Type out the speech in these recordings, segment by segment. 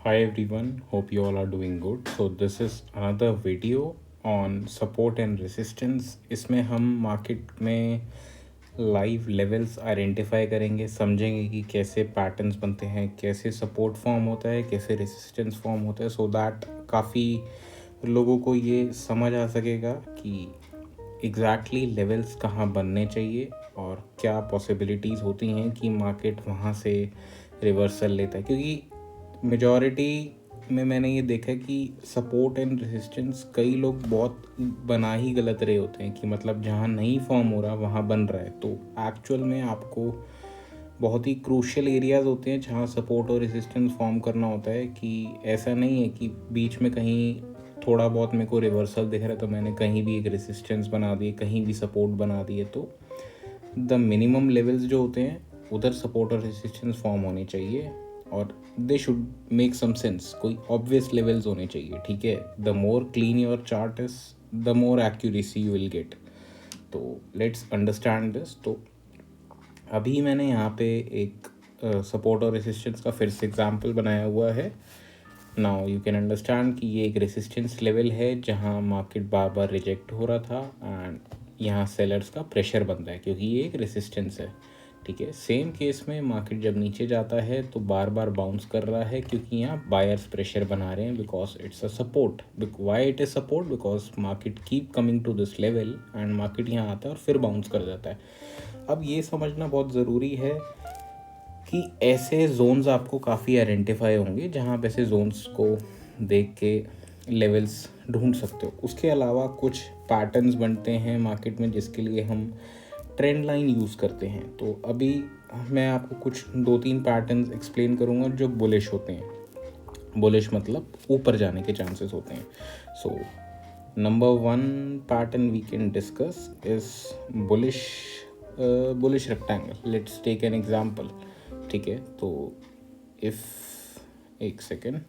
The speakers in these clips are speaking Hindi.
Hi everyone, hope you all are doing good. So this is another video on support and resistance. इसमें हम मार्केट में लाइव लेवल्स आइडेंटिफाई करेंगे, समझेंगे कि कैसे पैटर्न्स बनते हैं, कैसे सपोर्ट फॉर्म होता है, कैसे रेसिस्टेंस फॉर्म होता है, सो दैट काफ़ी लोगों को ये समझ आ सकेगा कि एग्जैक्टली लेवल्स कहाँ बनने चाहिए और क्या पॉसिबिलिटीज़ होती हैं कि मार्केट वहाँ से रिवर्सल लेता है। क्योंकि मेजॉरिटी में मैंने ये देखा कि सपोर्ट एंड रेजिस्टेंस कई लोग बहुत बना ही गलत रहे होते हैं कि मतलब जहाँ नहीं फॉर्म हो रहा वहाँ बन रहा है। तो एक्चुअल में आपको बहुत ही क्रूशियल एरियाज़ होते हैं जहाँ सपोर्ट और रेजिस्टेंस फॉर्म करना होता है। कि ऐसा नहीं है कि बीच में कहीं थोड़ा बहुत मेरे को रिवर्सल दिख रहा है तो मैंने कहीं भी एक रेजिस्टेंस बना दिए, कहीं भी सपोर्ट बना दिए। तो द मिनिमम लेवल्स जो होते हैं उधर सपोर्ट और रेजिस्टेंस फॉर्म होने चाहिए और they should make some sense, कोई ऑब्वियस लेवल्स होने चाहिए। ठीक है, the more clean your chart is the more accuracy you will get. तो लेट्स अंडरस्टैंड दिस। तो अभी मैंने यहाँ पे एक सपोर्ट और रेसिस्टेंस का फिर से एग्जांपल बनाया हुआ है। नाउ यू कैन अंडरस्टैंड कि ये एक रेसिस्टेंस लेवल है जहाँ मार्केट बार बार रिजेक्ट हो रहा था एंड यहाँ सेलर्स का प्रेशर बन रहा है क्योंकि ये एक रेसिस्टेंस है। ठीक है, सेम केस में मार्केट जब नीचे जाता है तो बार बार बाउंस कर रहा है क्योंकि यहाँ बायर्स प्रेशर बना रहे हैं because it's a support. Why it is support? Because market keep coming to this level and market यहाँ आता है और फिर बाउंस कर जाता है। अब ये समझना बहुत ज़रूरी है कि ऐसे जोन्स आपको काफ़ी आइडेंटिफाई होंगे जहाँ आप ऐसे जोन्स को देख के लेवल्स ढूंढ सकते हो। उसके अलावा कुछ पैटर्न्स बनते हैं मार्केट में जिसके लिए हम ट्रेंड लाइन यूज़ करते हैं। तो अभी मैं आपको कुछ 2-3 पैटर्न्स एक्सप्लेन करूँगा जो बुलिश होते हैं। बुलिश मतलब ऊपर जाने के चांसेस होते हैं। So number 1 pattern we can discuss is bullish rectangle. Let's take an example. ठीक है, तो इफ़ एक सेकेंड,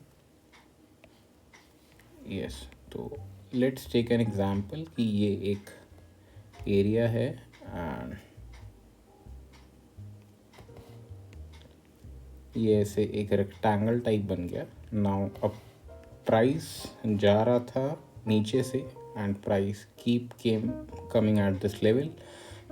यस, तो लेट्स टेक एन एग्जांपल कि ये एक एरिया है एंड ये ऐसे एक रेक्टेंगल टाइप बन गया। नाउ अब प्राइस जा रहा था नीचे से and price keep coming at this level.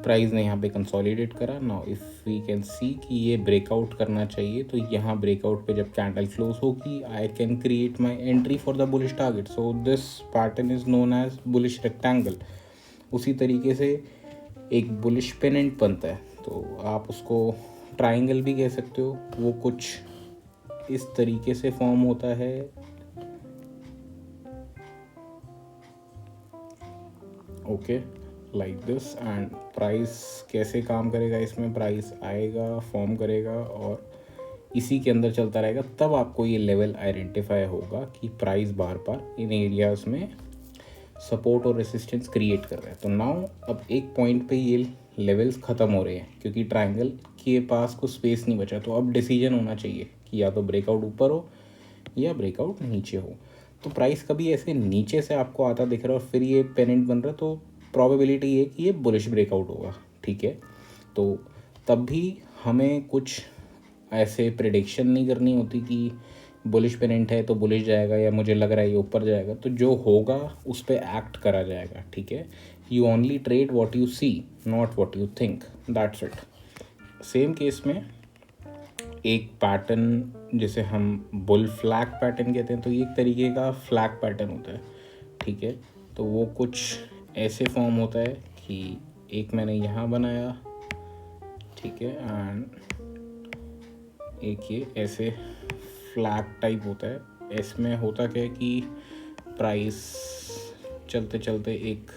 Price ने यहाँ पे कंसोलिडेट करा। Now if we can see कि ये ब्रेकआउट करना चाहिए तो यहाँ ब्रेकआउट पे जब कैंडल क्लोज होगी I can create my entry for the bullish target. So this pattern is known as bullish rectangle. उसी तरीके से एक बुलिश पेनेंट बनता है, तो आप उसको ट्राइंगल भी कह सकते हो। वो कुछ इस तरीके से फॉर्म होता है। Okay, like this. And price कैसे काम करेगा? इसमें प्राइस आएगा, फॉर्म करेगा और इसी के अंदर चलता रहेगा। तब आपको ये लेवल आइडेंटिफाई होगा कि प्राइस बार बार इन एरियाज में सपोर्ट और रेसिस्टेंस क्रिएट कर रहा है। तो नाउ अब एक पॉइंट पे ये लेवल्स ख़त्म हो रहे हैं क्योंकि ट्रायंगल के पास कुछ स्पेस नहीं बचा। तो अब डिसीजन होना चाहिए कि या तो ब्रेकआउट ऊपर हो या ब्रेकआउट नीचे हो। तो प्राइस कभी ऐसे नीचे से आपको आता दिख रहा है और फिर ये पेनेंट बन रहा है तो प्रोबेबिलिटी है कि ये बुलिश ब्रेकआउट होगा। ठीक है, तो तब भी हमें कुछ ऐसे प्रिडिक्शन नहीं करनी होती कि बुलिश पेनेंट है तो बुलिश जाएगा या मुझे लग रहा है ये ऊपर जाएगा। तो जो होगा उस पर एक्ट करा जाएगा। ठीक है, you only trade what you see, not what you think, that's it. Same case में एक पैटर्न जिसे हम बुल फ्लैग पैटर्न कहते हैं, तो ये एक तरीके का फ्लैग पैटर्न होता है। ठीक है, तो वो कुछ ऐसे फॉर्म होता है कि एक मैंने यहाँ बनाया, ठीक है, एंड एक ये ऐसे फ्लैग टाइप होता है। इसमें होता क्या है कि प्राइस चलते चलते एक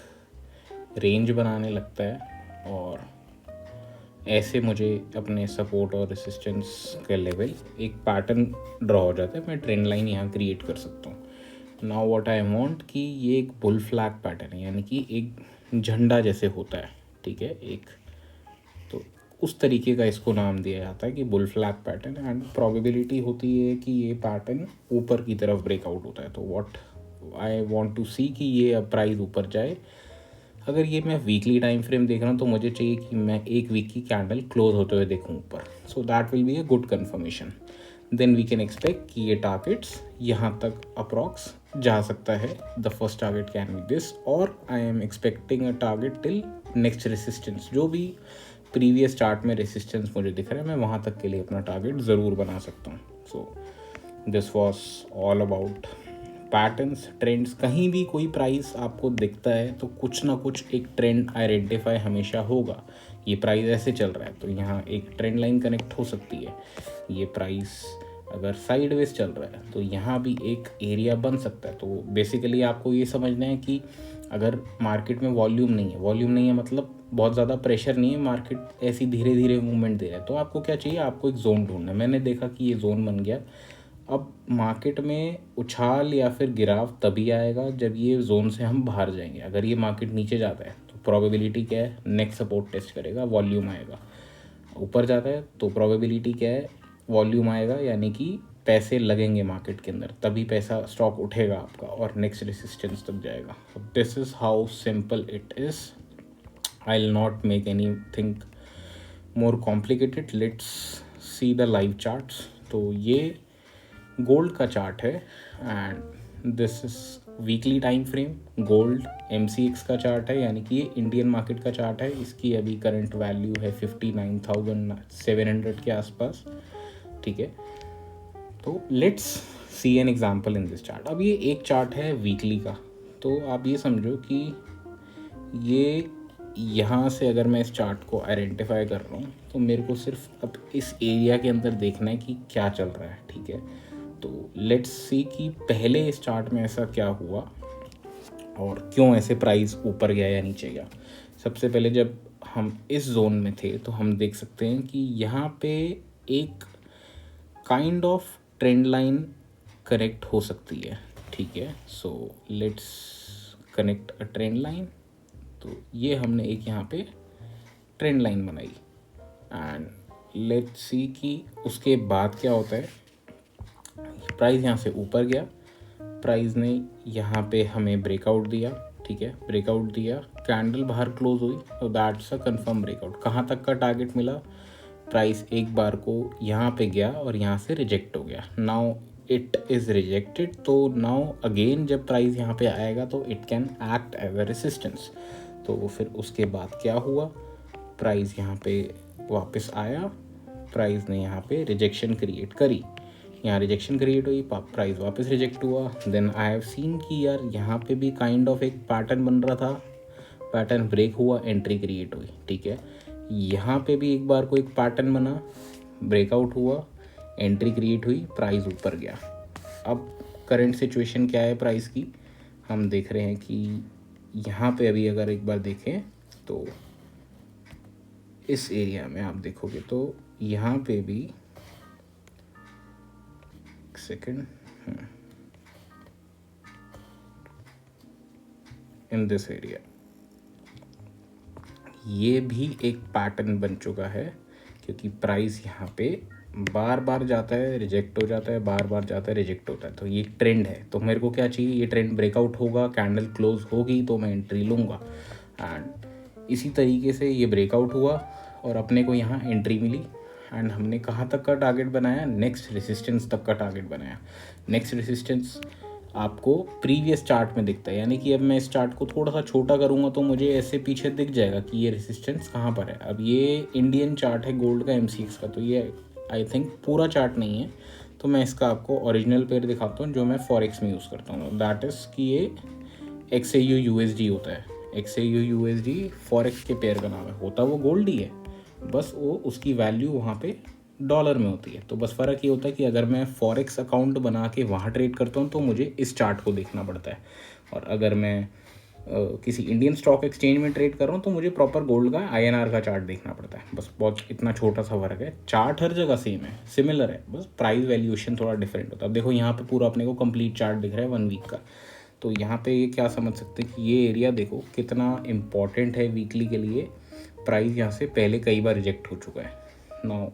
रेंज बनाने लगता है और ऐसे मुझे अपने सपोर्ट और रेसिस्टेंस का लेवल एक पैटर्न ड्रॉ हो जाता है। मैं ट्रेंड लाइन यहाँ क्रिएट कर सकता हूँ। नाउ व्हाट आई वांट कि ये एक बुल फ्लैग पैटर्न है, यानी कि एक झंडा जैसे होता है। ठीक है, एक तो उस तरीके का इसको नाम दिया जाता है कि bull flag pattern. And probability होती है कि ये पैटर्न ऊपर की तरफ ब्रेकआउट होता है। तो व्हाट आई वांट टू सी कि ये अब प्राइस ऊपर जाए। अगर ये मैं वीकली टाइम फ्रेम देख रहा हूँ तो मुझे चाहिए कि मैं एक वीक की कैंडल क्लोज होते हुए देखूँ ऊपर। So that will be a good confirmation. Then we can expect कि ये टारगेट्स यहाँ तक अप्रॉक्स जा सकता है. The first target can be this, और I am expecting a target till next resistance. जो भी प्रीवियस चार्ट में रेसिस्टेंस मुझे दिख रहा है, मैं वहाँ तक के लिए अपना टारगेट ज़रूर बना सकता हूँ. So this was all about patterns, trends. कहीं भी कोई प्राइस आपको दिखता है तो कुछ ना कुछ एक ट्रेंड आइडेंटिफाई हमेशा होगा. ये प्राइस ऐसे चल रहा है तो यहाँ एक ट्रेंड लाइन कनेक्ट हो सकती है. ये प्राइस अगर साइडवेज चल रहा है तो यहाँ भी एक एरिया बन सकता है. तो बेसिकली आपको ये समझना है कि अगर मार्केट में वॉल्यूम नहीं है मतलब बहुत ज़्यादा प्रेशर नहीं है, मार्केट ऐसी धीरे धीरे मूवमेंट दे रहा है, तो आपको क्या चाहिए, आपको एक जोन ढूंढना है. मैंने देखा कि ये जोन बन गया. अब मार्केट में उछाल या फिर गिराव तभी आएगा जब ये जोन से हम बाहर जाएंगे. अगर ये मार्केट नीचे जाता है तो प्रोबेबिलिटी क्या है, नेक्स्ट सपोर्ट टेस्ट करेगा, वॉल्यूम आएगा. ऊपर जाता है तो प्रोबेबिलिटी क्या है, वॉल्यूम आएगा, यानी कि पैसे लगेंगे मार्केट के अंदर, तभी पैसा स्टॉक उठेगा आपका और नेक्स्ट रेसिस्टेंस तक जाएगा. This is how simple it is. I will not make any thing more complicated. Let's see the live charts. तो ये गोल्ड का चार्ट है and this is weekly time frame. Gold MCX का चार्ट है, यानी कि ये इंडियन मार्केट का चार्ट है. इसकी अभी करंट वैल्यू है 59,700 के आसपास. ठीक है, तो let's see an example in this chart. अब ये एक चार्ट है वीकली का, तो आप ये समझो कि ये यहाँ से अगर मैं इस चार्ट को आइडेंटिफाई कर रहा हूँ तो मेरे को सिर्फ अब इस एरिया के अंदर देखना है कि क्या चल रहा है. ठीक है, तो लेट्स सी कि पहले इस चार्ट में ऐसा क्या हुआ और क्यों ऐसे प्राइस ऊपर गया या नीचे गया. सबसे पहले जब हम इस जोन में थे तो हम देख सकते हैं कि यहाँ पे एक kind of trend line connect हो सकती है. ठीक है, so let's connect a trend line. तो ये हमने एक यहाँ पे ट्रेंड लाइन बनाई एंड लेट्स सी कि उसके बाद क्या होता है. प्राइस यहाँ से ऊपर गया, प्राइस ने यहाँ पे हमें ब्रेकआउट दिया. ठीक है, ब्रेकआउट दिया, कैंडल बाहर क्लोज हुई, तो दैट्स अ कंफर्म ब्रेकआउट. कहाँ तक का टारगेट मिला, प्राइस एक बार को यहाँ पे गया और यहाँ से रिजेक्ट हो गया. नाउ इट इज़ रिजेक्टेड, तो नाउ अगेन जब प्राइस यहाँ पे आएगा तो it can act as a resistance. तो फिर उसके बाद क्या हुआ, प्राइस यहाँ पे वापस आया, प्राइस ने यहाँ पे रिजेक्शन क्रिएट करी, यहाँ रिजेक्शन क्रिएट हुई, प्राइस वापस रिजेक्ट हुआ. देन आई हैव सीन कि यार यहाँ पे भी काइंड ऑफ एक पैटर्न बन रहा था, पैटर्न ब्रेक हुआ, एंट्री क्रिएट हुई. ठीक है, यहाँ पे भी एक बार को एक पैटर्न बना, ब्रेकआउट हुआ, एंट्री क्रिएट हुई, प्राइस ऊपर गया. अब करंट सिचुएशन क्या है प्राइस की, हम देख रहे हैं कि यहाँ पे अभी अगर एक बार देखें तो इस एरिया में आप देखोगे तो यहाँ पे भी सेकेंड इन दिस एरिया ये भी एक पैटर्न बन चुका है, क्योंकि प्राइस यहाँ पे बार बार जाता है, रिजेक्ट हो जाता है, बार बार जाता है, रिजेक्ट होता है. तो ये ट्रेंड है. तो मेरे को क्या चाहिए, ये ट्रेंड ब्रेकआउट होगा, कैंडल क्लोज होगी तो मैं एंट्री लूँगा. एंड इसी तरीके से ये ब्रेकआउट हुआ और अपने को यहाँ एंट्री मिली एंड हमने कहाँ तक का टारगेट बनाया, नेक्स्ट रेसिस्टेंस तक का टारगेट बनाया. नेक्स्ट रेसिस्टेंस आपको प्रीवियस चार्ट में दिखता है, यानी कि अब मैं इस चार्ट को थोड़ा सा छोटा करूँगा तो मुझे ऐसे पीछे दिख जाएगा कि ये रेसिस्टेंस कहाँ पर है. अब ये इंडियन चार्ट है गोल्ड का MCX का, तो ये आई थिंक पूरा चार्ट नहीं है, तो मैं इसका आपको ओरिजिनल पेयर दिखाता हूँ जो मैं फॉरेक्स में यूज़ करता हूँ. दैट इज़ कि ये XAU USD होता है. XAU USD फॉरेक्स के पेयर का नाम है, होता वो गोल्ड ही है, बस वो उसकी वैल्यू वहाँ पे डॉलर में होती है. तो बस फ़र्क ये होता है कि अगर मैं फॉरेक्स अकाउंट बना के वहाँ ट्रेड करता हूँ तो मुझे इस चार्ट को देखना पड़ता है, और अगर मैं किसी इंडियन स्टॉक एक्सचेंज में ट्रेड कर रहा हूँ तो मुझे प्रॉपर गोल्ड का INR का चार्ट देखना पड़ता है. बस बहुत इतना छोटा सा फर्क है. चार्ट हर जगह सेम है, सिमिलर है, बस प्राइस वैल्यूएशन थोड़ा डिफरेंट होता है. अब देखो यहाँ पे पूरा अपने को कंप्लीट चार्ट दिख रहा है 1 वीक का. तो यहाँ पे ये क्या समझ सकते हैं कि ये एरिया देखो कितना इम्पॉर्टेंट है वीकली के लिए. प्राइस यहाँ से पहले कई बार रिजेक्ट हो चुका है. Now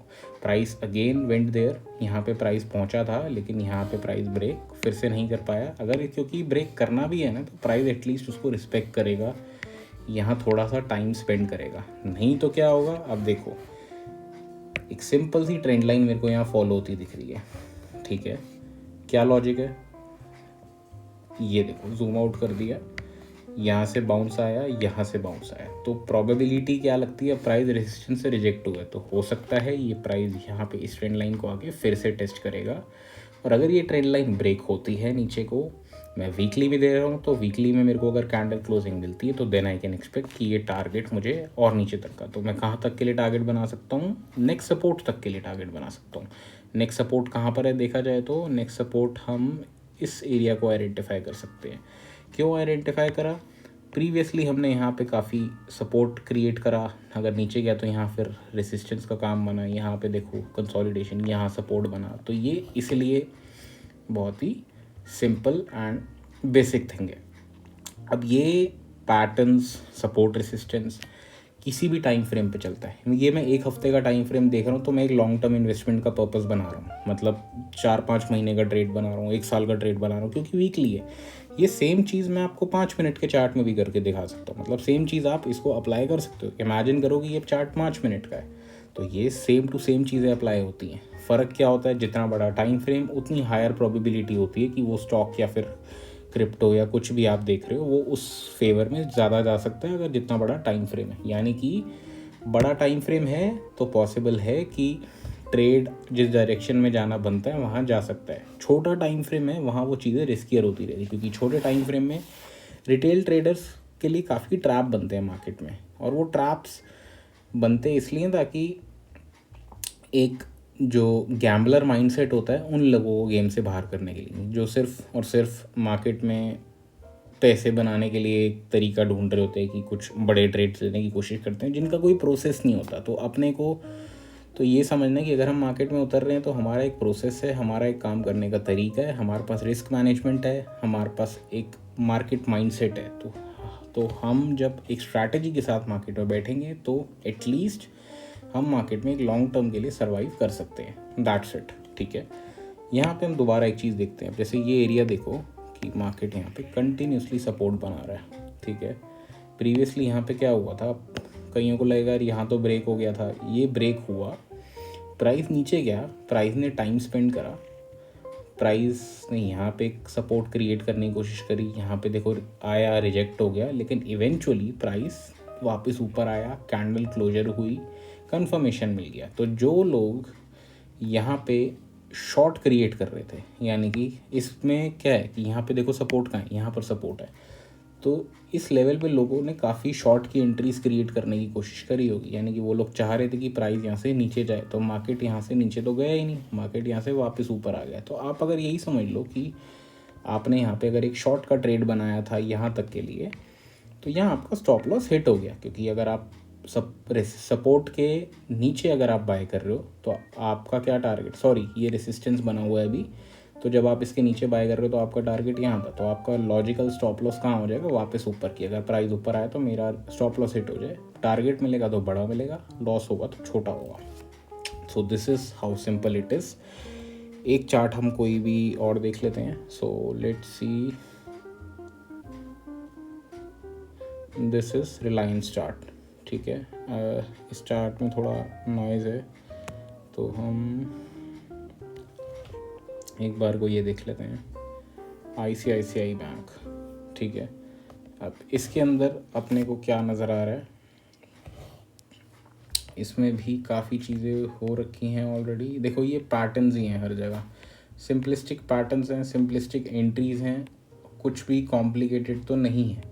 price again went there, यहाँ पे प्राइस पहुँचा था लेकिन यहाँ पे प्राइस ब्रेक फिर से नहीं कर पाया. अगर क्योंकि ब्रेक करना भी है ना तो प्राइस एटलीस्ट उसको रिस्पेक्ट करेगा, यहाँ थोड़ा सा टाइम स्पेंड करेगा. नहीं तो क्या होगा, अब देखो एक सिंपल सी ट्रेंड लाइन मेरे को यहाँ फॉलो होती दिख रही है. ठीक है, क्या लॉजिक है, ये देखो जूम आउट कर दिया, यहाँ से बाउंस आया, यहाँ से बाउंस आया, तो प्रोबेबिलिटी क्या लगती है, प्राइस रेजिस्टेंस से रिजेक्ट हुआ है, तो हो सकता है ये प्राइस यहाँ पे इस ट्रेंड लाइन को आके फिर से टेस्ट करेगा। और अगर ये ट्रेंड लाइन ब्रेक होती है नीचे को, मैं वीकली भी दे रहा हूँ, तो वीकली में मेरे को अगर कैंडल क्लोजिंग मिलती है तो देन आई कैन एक्सपेक्ट कि ये टारगेट मुझे और नीचे तक का, तो मैं कहाँ तक के लिए टारगेट बना सकता हूँ, नेक्स्ट सपोर्ट तक के लिए टारगेट बना सकता हूँ। नेक्स्ट सपोर्ट कहाँ पर है देखा जाए तो नेक्स्ट सपोर्ट हम इस एरिया को आइडेंटिफाई कर सकते हैं। क्यों आइडेंटिफाई करा, प्रीवियसली हमने यहाँ पे काफ़ी सपोर्ट क्रिएट करा, अगर नीचे गया तो यहाँ फिर रेसिस्टेंस का काम बना, यहाँ पे देखो कंसोलिडेशन, यहाँ सपोर्ट बना, तो ये इसलिए बहुत ही सिंपल एंड बेसिक थिंग है। अब ये पैटर्न्स, सपोर्ट, रेसिस्टेंस किसी भी टाइम फ्रेम पे चलता है। ये मैं एक हफ्ते का टाइम फ्रेम देख रहा हूँ तो मैं एक लॉन्ग टर्म इन्वेस्टमेंट का पर्पस बना रहा हूँ, मतलब 4-5 महीने का ट्रेड बना रहा हूँ, 1 साल का ट्रेड बना रहा हूँ, क्योंकि वीकली है। ये सेम चीज़ मैं आपको 5 मिनट के चार्ट में भी करके दिखा सकता हूँ, मतलब सेम चीज़ आप इसको अप्लाई कर सकते हो। इमेजिन करो कि ये चार्ट 5 मिनट का है, तो ये सेम टू सेम चीज़ें अप्लाई होती हैं। फ़र्क क्या होता है, जितना बड़ा टाइम फ्रेम उतनी हायर प्रोबेबिलिटी होती है कि वो स्टॉक या फिर क्रिप्टो या कुछ भी आप देख रहे हो वो उस फेवर में ज़्यादा जा सकता है अगर जितना बड़ा टाइम फ्रेम है। यानी कि बड़ा टाइम फ्रेम है तो पॉसिबल है कि ट्रेड जिस डायरेक्शन में जाना बनता है वहाँ जा सकता है। छोटा टाइम फ्रेम है वहाँ वो चीज़ें रिस्कियर होती रहती, क्योंकि छोटे टाइम फ्रेम में रिटेल ट्रेडर्स के लिए काफ़ी ट्रैप बनते हैं मार्केट में, और वो ट्रैप्स बनते इसलिए ताकि एक जो गैम्बलर माइंडसेट होता है उन लोगों को गेम से बाहर करने के लिए, जो सिर्फ और सिर्फ मार्केट में पैसे बनाने के लिए एक तरीका ढूंढ रहे होते हैं कि कुछ बड़े ट्रेड्स लेने की कोशिश करते हैं जिनका कोई प्रोसेस नहीं होता। तो अपने को तो ये समझना कि अगर हम मार्केट में उतर रहे हैं तो हमारा एक प्रोसेस है, हमारा एक काम करने का तरीका है, हमारे पास रिस्क मैनेजमेंट है, हमारे पास एक मार्केट माइंडसेट है। तो हम जब एक स्ट्रैटेजी के साथ मार्केट में बैठेंगे तो एटलीस्ट हम मार्केट में एक लॉन्ग टर्म के लिए सर्वाइव कर सकते हैं। दैट्स इट, ठीक है। यहाँ पे हम दोबारा एक चीज़ देखते हैं, जैसे ये एरिया देखो कि मार्केट यहाँ पे कंटिन्यूसली सपोर्ट बना रहा है, ठीक है। प्रीवियसली यहाँ पे क्या हुआ था, कईयों को लगेगा यहाँ तो ब्रेक हो गया था, ये ब्रेक हुआ, प्राइस नीचे गया, प्राइस ने टाइम स्पेंड करा, प्राइस ने यहाँ पे एक सपोर्ट क्रिएट करने की कोशिश करी, यहाँ पे देखो आया, रिजेक्ट हो गया, लेकिन इवेंचुअली प्राइस वापस ऊपर आया, कैंडल क्लोजर हुई, कंफर्मेशन मिल गया। तो जो लोग यहाँ पे शॉर्ट क्रिएट कर रहे थे, यानी कि इसमें क्या है कि यहाँ पे देखो सपोर्ट कहाँ है, यहाँ पर सपोर्ट है, तो इस लेवल पे लोगों ने काफ़ी शॉर्ट की एंट्रीज क्रिएट करने की कोशिश करी होगी। यानी कि वो लोग चाह रहे थे कि प्राइस यहाँ से नीचे जाए, तो मार्केट यहाँ से नीचे तो गया ही नहीं, मार्केट यहाँ से वापस ऊपर आ गया। तो आप अगर यही समझ लो कि आपने यहाँ पे अगर एक शॉर्ट का ट्रेड बनाया था यहाँ तक के लिए, तो यहाँ आपका स्टॉप लॉस हिट हो गया, क्योंकि अगर आप सपोर्ट के नीचे अगर आप बाय कर रहे हो तो आपका क्या टारगेट, सॉरी ये रेसिस्टेंस बना हुआ है अभी, तो जब आप इसके नीचे बाय कर रहे हो तो आपका टारगेट यहाँ था, तो आपका लॉजिकल स्टॉप लॉस कहाँ हो जाएगा, वापस ऊपर की। अगर प्राइस ऊपर आया तो मेरा स्टॉप लॉस हिट हो जाए, टारगेट मिलेगा तो बड़ा मिलेगा, लॉस होगा तो छोटा होगा। So this is how simple it is. एक चार्ट हम कोई भी और देख लेते हैं। So let's see, this is Reliance chart, ठीक है। इस चार्ट में थोड़ा नॉइज़ है तो हम एक बार को ये देख लेते हैं, ICICI बैंक, ठीक है। अब इसके अंदर अपने को क्या नज़र आ रहा है, इसमें भी काफ़ी चीज़ें हो रखी हैं ऑलरेडी। देखो ये पैटर्न्स ही हैं हर जगह, सिंपलिस्टिक पैटर्न्स हैं, सिंपलिस्टिक एंट्रीज़ हैं, कुछ भी कॉम्प्लिकेटेड तो नहीं है,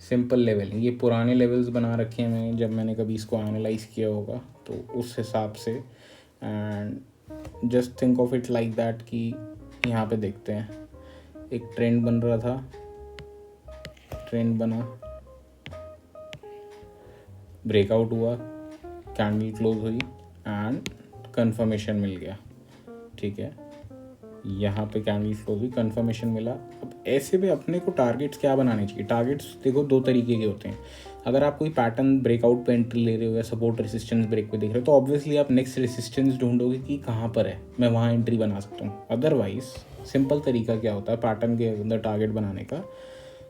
सिंपल लेवल। ये पुराने लेवल्स बना रखे हैं मैंने, जब मैंने कभी इसको एनालाइज किया होगा तो उस हिसाब से। And just think of it like that कि यहाँ पे देखते हैं एक ट्रेंड बन रहा था, ट्रेंड बना, ब्रेकआउट हुआ, कैंडल क्लोज हुई एंड कंफर्मेशन मिल गया, ठीक है। यहाँ पे कैंडल क्लोज हुई, कंफर्मेशन मिला। अब ऐसे में अपने को टारगेट्स क्या बनाने चाहिए, टारगेट्स देखो दो तरीके के होते हैं। अगर आप कोई पैटर्न ब्रेकआउट पे एंट्री ले रहे हो या सपोर्ट रेसिस्टेंस ब्रेक पे देख रहे हो तो ऑब्वियसली आप नेक्स्ट रेसिस्टेंस ढूंढोगे कि कहाँ पर है, मैं वहाँ एंट्री बना सकता हूँ। अदरवाइज सिंपल तरीका क्या होता है पैटर्न के अंदर टारगेट बनाने का,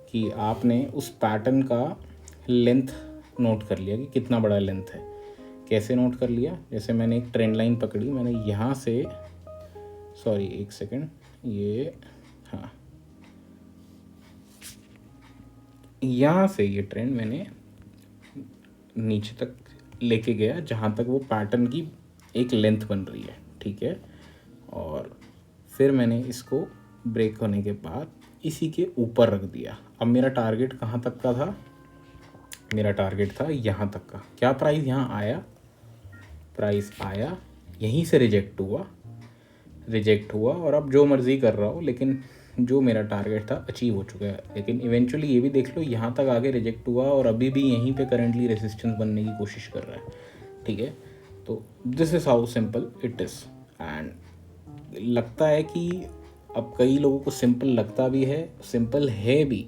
कि आपने उस पैटर्न का लेंथ नोट कर लिया कि कितना बड़ा लेंथ है। कैसे नोट कर लिया, जैसे मैंने एक ट्रेंड लाइन पकड़ी, मैंने यहाँ से सॉरी एक सेकेंड, ये हाँ, यहाँ से ये ट्रेंड मैंने नीचे तक लेके गया जहाँ तक वो पैटर्न की एक लेंथ बन रही है, ठीक है। और फिर मैंने इसको ब्रेक होने के बाद इसी के ऊपर रख दिया। अब मेरा टारगेट कहाँ तक का था? मेरा टारगेट था यहाँ तक का। क्या प्राइस यहाँ आया? प्राइस आया, यहीं से रिजेक्ट हुआ और अब जो मर्ज़ी कर रहा हो, लेकिन जो मेरा टारगेट था अचीव हो चुका है। लेकिन इवेंचुअली ये भी देख लो, यहाँ तक आगे रिजेक्ट हुआ और अभी भी यहीं पे करंटली रेजिस्टेंस बनने की कोशिश कर रहा है, ठीक है। तो this is how simple it is. And लगता है कि अब कई लोगों को सिंपल लगता भी है, सिंपल है भी,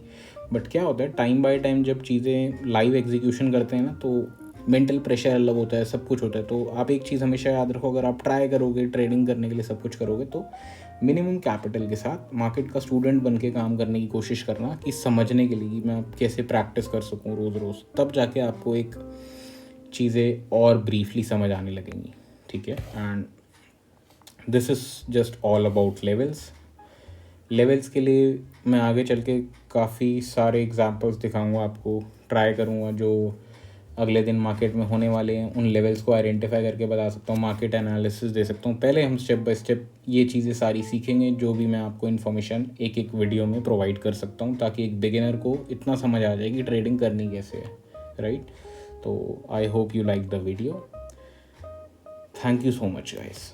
बट क्या होता है टाइम बाय टाइम जब चीज़ें लाइव एग्जीक्यूशन करते हैं ना, तो मेंटल प्रेशर अलग होता है, सब कुछ होता है। तो आप एक चीज़ हमेशा याद रखो, अगर आप ट्राई करोगे ट्रेडिंग करने के लिए, सब कुछ करोगे, तो मिनिमम कैपिटल के साथ मार्केट का स्टूडेंट बन के काम करने की कोशिश करना, कि समझने के लिए कि मैं कैसे प्रैक्टिस कर सकूँ रोज़ रोज़, तब जाके आपको एक चीज़ें और ब्रीफली समझ आने लगेंगी, ठीक है। And this is just all about levels के लिए मैं आगे चल के काफ़ी सारे एग्जांपल्स दिखाऊंगा आपको, ट्राई करूंगा जो अगले दिन मार्केट में होने वाले हैं, उन लेवल्स को आइडेंटिफाई करके बता सकता हूँ, मार्केट एनालिसिस दे सकता हूँ। पहले हम स्टेप बाय स्टेप ये चीज़ें सारी सीखेंगे, जो भी मैं आपको इन्फॉर्मेशन एक एक वीडियो में प्रोवाइड कर सकता हूँ, ताकि एक बिगिनर को इतना समझ आ जाए कि ट्रेडिंग करनी कैसे है, राइट। तो I hope you like the video. Thank you so much guys.